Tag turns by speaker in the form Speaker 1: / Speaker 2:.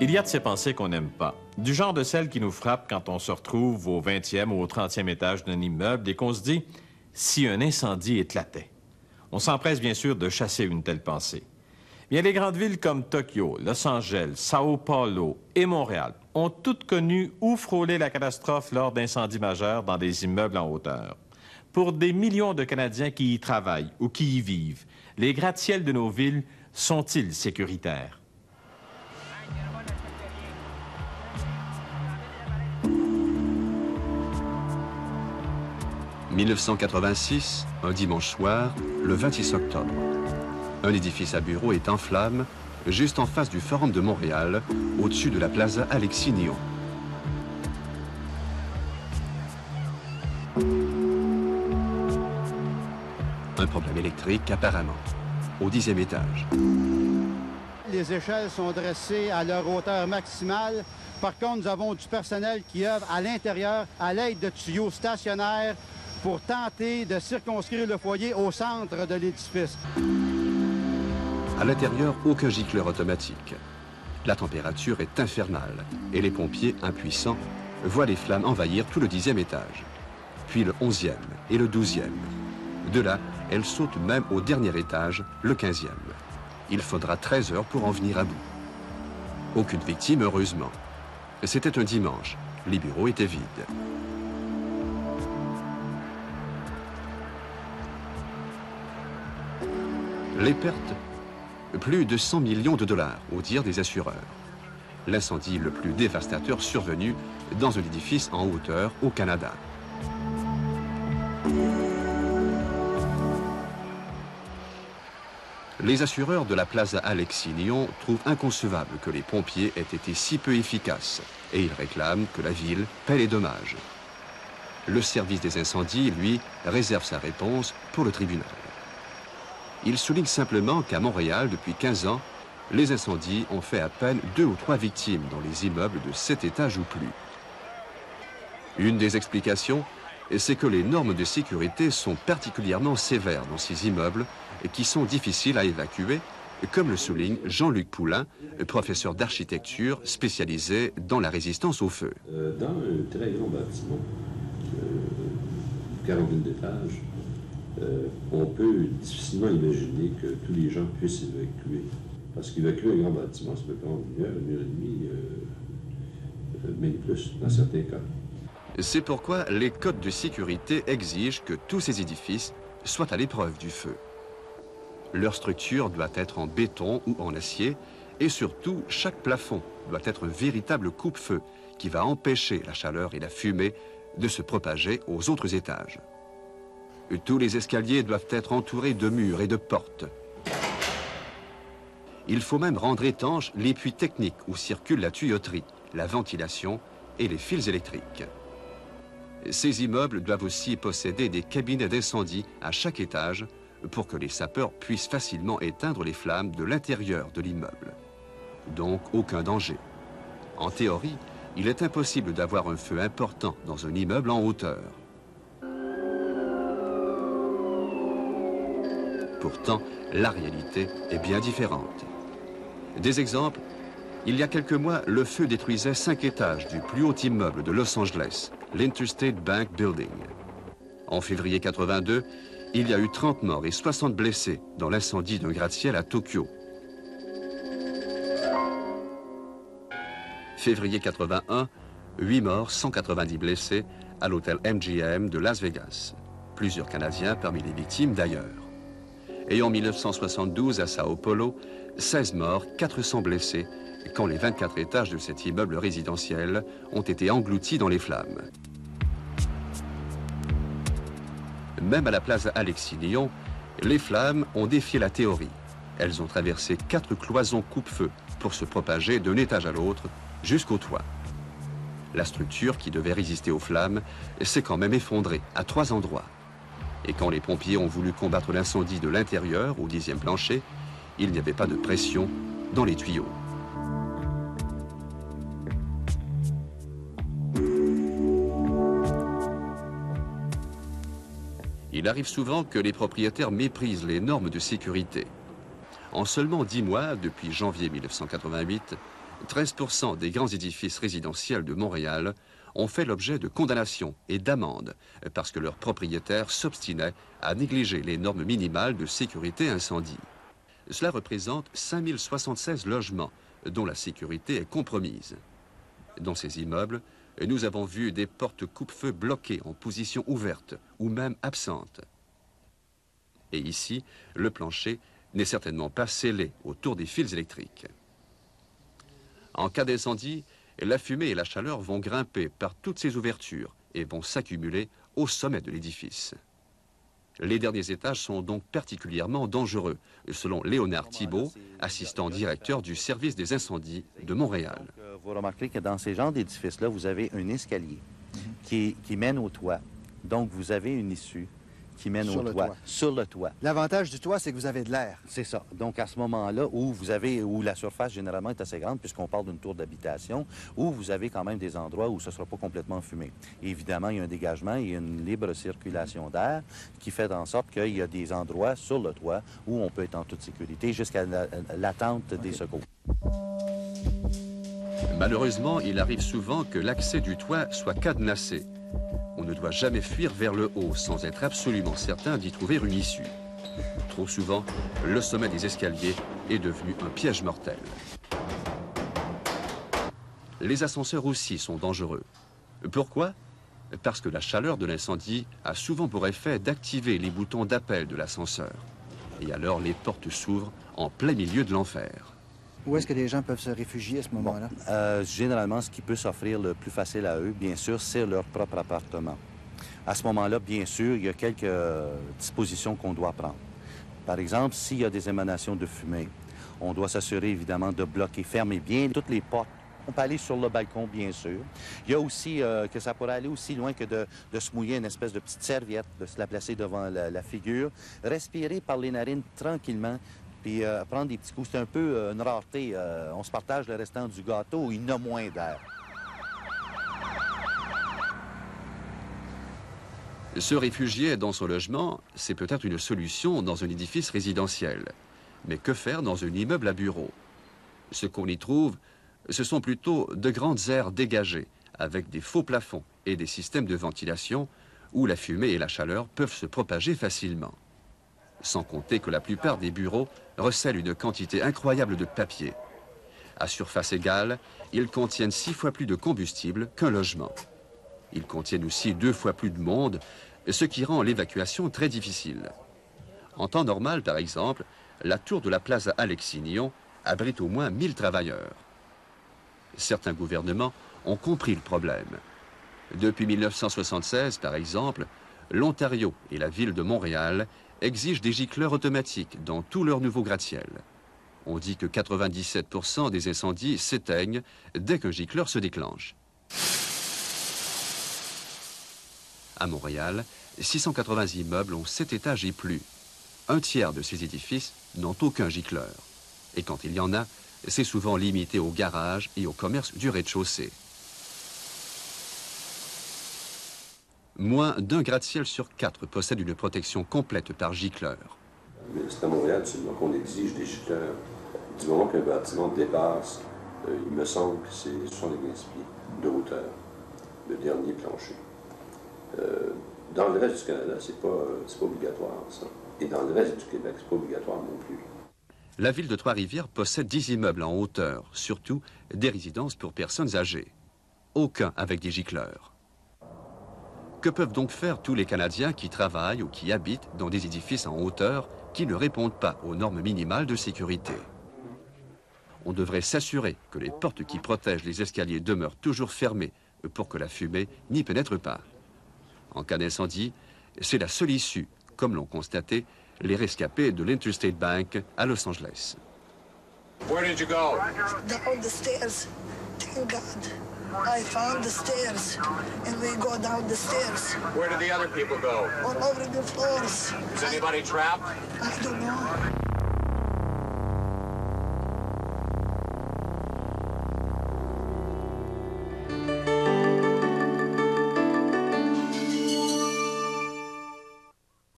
Speaker 1: Il y a de ces pensées qu'on n'aime pas, du genre de celles qui nous frappent quand on se retrouve au 20e ou au 30e étage d'un immeuble et qu'on se dit « si un incendie éclatait ». On s'empresse bien sûr de chasser une telle pensée. Bien, les grandes villes comme Tokyo, Los Angeles, Sao Paulo et Montréal ont toutes connu ou frôlé la catastrophe lors d'incendies majeurs dans des immeubles en hauteur. Pour des millions de Canadiens qui y travaillent ou qui y vivent, les gratte-ciels de nos villes sont-ils sécuritaires?
Speaker 2: « 1986, un dimanche soir, le 26 octobre. Un édifice à bureaux est en flammes, juste en face du Forum de Montréal, au-dessus de la Plaza Alexis-Nihon. Un problème électrique apparemment, au 10e étage.
Speaker 3: Les échelles sont dressées à leur hauteur maximale. Par contre, nous avons du personnel qui œuvre à l'intérieur à l'aide de tuyaux stationnaires pour tenter de circonscrire le foyer au centre de l'édifice.
Speaker 2: À l'intérieur, aucun gicleur automatique. La température est infernale et les pompiers, impuissants, voient les flammes envahir tout le 10e étage. Puis le 11e et le 12e. De là, elles sautent même au dernier étage, le 15e. Il faudra 13 heures pour en venir à bout. Aucune victime, heureusement. C'était un dimanche. Les bureaux étaient vides. Les pertes, plus de 100 millions de dollars, au dire des assureurs. L'incendie le plus dévastateur survenu dans un édifice en hauteur au Canada. Les assureurs de la Plaza Alexis-Nihon trouvent inconcevable que les pompiers aient été si peu efficaces et ils réclament que la ville paie les dommages. Le service des incendies, lui, réserve sa réponse pour le tribunal. Il souligne simplement qu'à Montréal, depuis 15 ans, les incendies ont fait à peine 2 ou 3 victimes dans les immeubles de 7 étages ou plus. Une des explications, c'est que les normes de sécurité sont particulièrement sévères dans ces immeubles qui sont difficiles à évacuer, comme le souligne Jean-Luc Poulain, professeur d'architecture spécialisé dans la résistance au feu.
Speaker 4: Dans un très grand bâtiment, 41 étages, on peut difficilement imaginer que tous les gens puissent évacuer. Parce qu'évacuer un grand bâtiment, ça peut prendre 1 heure et demie, même plus dans certains cas.
Speaker 2: C'est pourquoi les codes de sécurité exigent que tous ces édifices soient à l'épreuve du feu. Leur structure doit être en béton ou en acier et surtout, chaque plafond doit être un véritable coupe-feu qui va empêcher la chaleur et la fumée de se propager aux autres étages. Tous les escaliers doivent être entourés de murs et de portes. Il faut même rendre étanches les puits techniques où circule la tuyauterie, la ventilation et les fils électriques. Ces immeubles doivent aussi posséder des cabinets d'incendie à chaque étage pour que les sapeurs puissent facilement éteindre les flammes de l'intérieur de l'immeuble. Donc aucun danger. En théorie, il est impossible d'avoir un feu important dans un immeuble en hauteur. Pourtant, la réalité est bien différente. Des exemples, il y a quelques mois, le feu détruisait 5 étages du plus haut immeuble de Los Angeles, l'Interstate Bank Building. En février 82, il y a eu 30 morts et 60 blessés dans l'incendie d'un gratte-ciel à Tokyo. Février 81, 8 morts, 190 blessés à l'hôtel MGM de Las Vegas. Plusieurs Canadiens parmi les victimes d'ailleurs. Et en 1972, à Sao Paulo, 16 morts, 400 blessés, quand les 24 étages de cet immeuble résidentiel ont été engloutis dans les flammes. Même à la place Alexis-Nihon, les flammes ont défié la théorie. Elles ont traversé 4 cloisons coupe-feu pour se propager d'un étage à l'autre jusqu'au toit. La structure qui devait résister aux flammes s'est quand même effondrée à 3 endroits. Et quand les pompiers ont voulu combattre l'incendie de l'intérieur, au 10e plancher, il n'y avait pas de pression dans les tuyaux. Il arrive souvent que les propriétaires méprisent les normes de sécurité. En seulement 10 mois, depuis janvier 1988, 13% des grands édifices résidentiels de Montréal ont fait l'objet de condamnations et d'amendes parce que leurs propriétaires s'obstinaient à négliger les normes minimales de sécurité incendie. Cela représente 5076 logements dont la sécurité est compromise. Dans ces immeubles, nous avons vu des portes coupe-feu bloquées en position ouverte ou même absentes. Et ici, le plancher n'est certainement pas scellé autour des fils électriques. En cas d'incendie, la fumée et la chaleur vont grimper par toutes ces ouvertures et vont s'accumuler au sommet de l'édifice. Les derniers étages sont donc particulièrement dangereux, selon Léonard Thibault, assistant directeur du service des incendies de Montréal.
Speaker 5: Donc, vous remarquerez que dans ces genres d'édifices-là, vous avez un escalier qui mène au toit. Donc, vous avez une issue qui mène au toit, sur le toit.
Speaker 6: L'avantage du toit, c'est que vous avez de l'air.
Speaker 5: C'est ça. Donc, à ce moment-là, où la surface généralement est assez grande, puisqu'on parle d'une tour d'habitation, où vous avez quand même des endroits où ce ne sera pas complètement fumé. Et évidemment, il y a un dégagement, il y a une libre circulation d'air qui fait en sorte qu'il y a des endroits sur le toit où on peut être en toute sécurité jusqu'à l'attente des secours.
Speaker 2: Malheureusement, il arrive souvent que l'accès du toit soit cadenassé. On ne doit jamais fuir vers le haut sans être absolument certain d'y trouver une issue. Trop souvent, le sommet des escaliers est devenu un piège mortel. Les ascenseurs aussi sont dangereux. Pourquoi? Parce que la chaleur de l'incendie a souvent pour effet d'activer les boutons d'appel de l'ascenseur. Et alors les portes s'ouvrent en plein milieu de l'enfer.
Speaker 6: Où est-ce que les gens peuvent se réfugier à ce moment-là?
Speaker 5: Généralement, ce qui peut s'offrir le plus facile à eux, bien sûr, c'est leur propre appartement. À ce moment-là, bien sûr, il y a quelques dispositions qu'on doit prendre. Par exemple, s'il y a des émanations de fumée, on doit s'assurer évidemment de bloquer, fermer bien toutes les portes. On peut aller sur le balcon, bien sûr. Il y a aussi que ça pourrait aller aussi loin que de se mouiller une espèce de petite serviette, de se la placer devant la figure, respirer par les narines tranquillement, puis prendre des petits coups. C'est un peu une rareté. On se partage le restant du gâteau, il y en a moins d'air.
Speaker 2: Se réfugier dans son logement, c'est peut-être une solution dans un édifice résidentiel. Mais que faire dans un immeuble à bureaux? Ce qu'on y trouve, ce sont plutôt de grandes aires dégagées, avec des faux plafonds et des systèmes de ventilation où la fumée et la chaleur peuvent se propager facilement. Sans compter que la plupart des bureaux recèlent une quantité incroyable de papier. À surface égale, ils contiennent 6 fois plus de combustible qu'un logement. Ils contiennent aussi 2 fois plus de monde, ce qui rend l'évacuation très difficile. En temps normal, par exemple, la tour de la Plaza Alexis-Nihon abrite au moins 1000 travailleurs. Certains gouvernements ont compris le problème. Depuis 1976, par exemple, l'Ontario et la ville de Montréal exigent des gicleurs automatiques dans tous leurs nouveaux gratte-ciel. On dit que 97% des incendies s'éteignent dès qu'un gicleur se déclenche. À Montréal, 680 immeubles ont 7 étages et plus. Un tiers de ces édifices n'ont aucun gicleur. Et quand il y en a, c'est souvent limité aux garages et au commerce du rez-de-chaussée. Moins d'un gratte-ciel sur 4 possède une protection complète par gicleur.
Speaker 4: Mais c'est à Montréal seulement qu'on exige des gicleurs. Du moment qu'un bâtiment dépasse, il me semble que c'est 75 pieds de hauteur, le dernier plancher. Dans le reste du Canada, c'est pas obligatoire, ça. Et dans le reste du Québec, c'est pas obligatoire non plus.
Speaker 2: La ville de Trois-Rivières possède 10 immeubles en hauteur, surtout des résidences pour personnes âgées. Aucun avec des gicleurs. Que peuvent donc faire tous les Canadiens qui travaillent ou qui habitent dans des édifices en hauteur qui ne répondent pas aux normes minimales de sécurité? On devrait s'assurer que les portes qui protègent les escaliers demeurent toujours fermées pour que la fumée n'y pénètre pas. En cas d'incendie, c'est la seule issue, comme l'ont constaté les rescapés de l'Interstate Bank à Los Angeles.
Speaker 7: Where did you go?
Speaker 8: Down the stairs. Thank God. I found the stairs, and we go down the stairs.
Speaker 7: Where did the other people go?
Speaker 8: All over the floors.
Speaker 7: Is anybody trapped?
Speaker 8: I don't know.